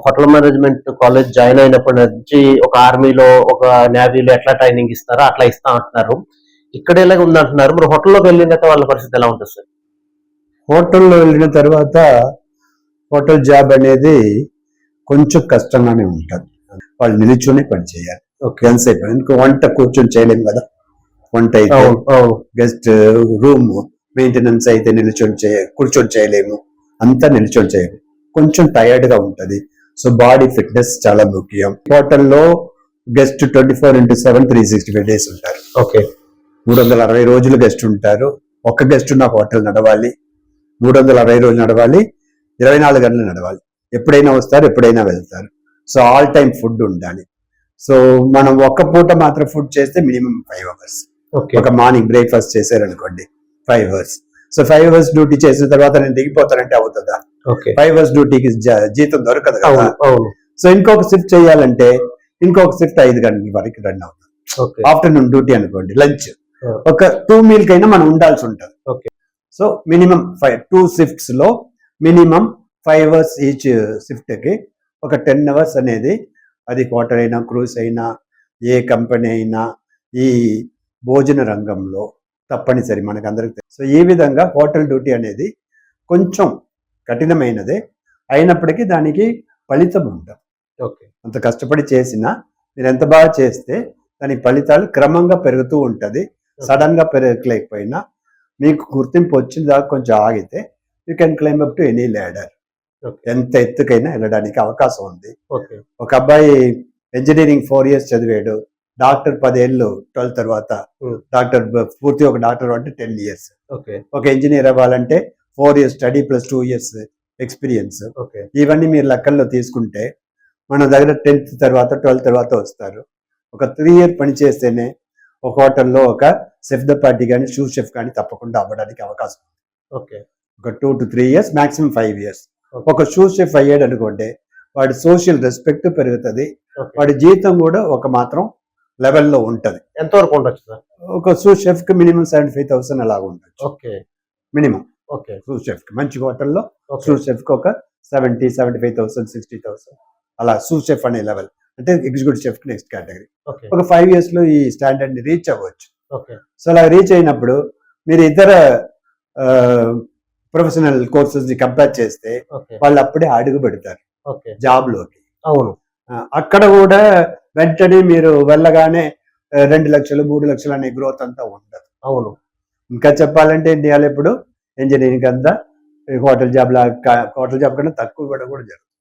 Hotel management college join అయినప్పటి నుంచి ఒక ఆర్మీలో, ఒక నేవీలో ఎట్లా ట్రైనింగ్ ఇస్తారో అట్లా ఇస్తా అంటున్నారు. ఇక్కడ ఎలాగ ఉందంటున్నారు. మరి హోటల్లోకి వెళ్ళిన తర్వాత వాళ్ళ పరిస్థితి ఎలా ఉంటుంది సార్? హోటల్లో వెళ్ళిన తర్వాత హోటల్ జాబ్ అనేది కొంచెం కష్టంగానే ఉంటుంది. వాళ్ళు నిలుచుని పని చేయాలి. ఎంతసేపు ఎందుకు వంట కూర్చొని చేయలేము కదా. వంట అయితే గెస్ట్ రూమ్ మెయింటెనెన్స్ అయితే కూర్చొని చేయలేము. అంతా నిల్చొని చేయలేము. కొంచెం టైర్డ్ గా ఉంటది. సో బాడీ ఫిట్నెస్ చాలా ముఖ్యం. హోటల్లో గెస్ట్ 24/7 365 డేస్ ఉంటారు. ఓకే, 360 రోజులు గెస్ట్ ఉంటారు. ఒక్క గెస్ట్ ఉన్న హోటల్ నడవాలి. 360 రోజులు నడవాలి. 24 గంటలు నడవాలి. ఎప్పుడైనా వస్తారు, ఎప్పుడైనా వెళ్తారు. సో ఆల్ టైమ్ ఫుడ్ ఉండాలి. సో మనం ఒక్క పూట మాత్రం ఫుడ్ చేస్తే మినిమం 5 hours. ఒక మార్నింగ్ బ్రేక్ఫాస్ట్ చేశారనుకోండి 5 hours. సో 5 hours డ్యూటీ చేసిన తర్వాత నేను దిగిపోతానంటే అవుతుందా? 5 hours డ్యూటీకి జీతం దొరకదు కదా. సో ఇంకొక షిఫ్ట్ చేయాలంటే ఇంకొక షిఫ్ట్ 5 గంటల వరకు రన్ అవుతుంది. ఆఫ్టర్నూన్ డ్యూటీ అనుకోండి, లంచ్ ఒక 2 meal కైనా మనం ఉండాల్సి ఉంటుంది. సో మినిమం 2 shifts లో మినిమం 5 hours ఈచ్ షిఫ్ట్ కి ఒక 10 hours అనేది, అది క్వార్టర్ అయినా క్రూజ్ అయినా ఏ కంపెనీ అయినా ఈ భోజన రంగంలో తప్పనిసరి, మనకు అందరికి తెలుసు. సో ఈ విధంగా హోటల్ డ్యూటీ అనేది కొంచెం కఠినమైనదే అయినప్పటికీ దానికి ఫలితం ఉంటుంది. అంత కష్టపడి చేసినా మీరు ఎంత బాగా చేస్తే దాని ఫలితాలు క్రమంగా పెరుగుతూ ఉంటుంది. సడన్ గా పెరగలేకపోయినా మీకు గుర్తింపు వచ్చిన దాకా కొంచెం ఆగితే you can climb up to any ladder. ఎంత ఎత్తుకైనా వెళ్ళడానికి అవకాశం ఉంది. ఒక అబ్బాయి ఇంజనీరింగ్ 4 years చదివాడు. డాక్టర్ 10 ఏళ్ళు 12 తర్వాత డాక్టర్ పూర్తి ఒక డాక్టర్ అంటే 10 years. ఒక ఇంజనీర్ అవ్వాలంటే 4 years study plus 2 years experience. ఇవన్నీ మీరు లెక్కల్లో తీసుకుంటే మన దగ్గర 10th తర్వాత 12th తర్వాత వస్తారు. ఒక 3 years పని చేస్తేనే ఒక హోటల్లో ఒక షెఫ్ ద పార్టీ కానీ షూ షెఫ్ కానీ తప్పకుండా అవ్వడానికి అవకాశం ఉంది. ఒక 2 to 3 years, మాక్సిమం 5 years. ఒక షూ షెఫ్ అయ్యాడు అనుకోండి, వాడి సోషల్ రెస్పెక్ట్ పెరుగుతుంది. వాడి జీతం కూడా ఒక మాత్రం లెవెల్లో ఉంటది. ఎంతవరకు ఉండొచ్చు సార్? ఒక షూ షెఫ్ కి మినిమం 75,000 అలాగ ఉండొచ్చు. మినిమం షూ షెఫ్ కి మంచి హోటల్లో షూ షెఫ్ కి ఒక 70,000, 75,000, 60,000 అలా షూ షెఫ్ అనే లెవెల్. అంటే ఎగ్జిక్యూటివ్ షెఫ్ కి నెక్స్ట్ కేటగిరీ. ఒక 5 years లో ఈ స్టాండర్డ్ ని రీచ్ అవ్వచ్చు. సో అలా రీచ్ అయినప్పుడు మీరు ఇతర ప్రొఫెషనల్ కోర్సెస్ ని కంపేర్ చేస్తే వాళ్ళు అప్పుడే అడుగు పెడతారు జాబ్ లోకి. అక్కడ కూడా వెంటనే మీరు వెళ్ళగానే 2 లక్షలు 3 లక్షలు అనే గ్రోత్ అంతా ఉండదు. ఇంకా చెప్పాలంటే ఇండియాలో ఇప్పుడు ఇంజనీరింగ్ అంతా హోటల్ జాబ్ కన్నా తక్కువ కూడా జరుగుతుంది.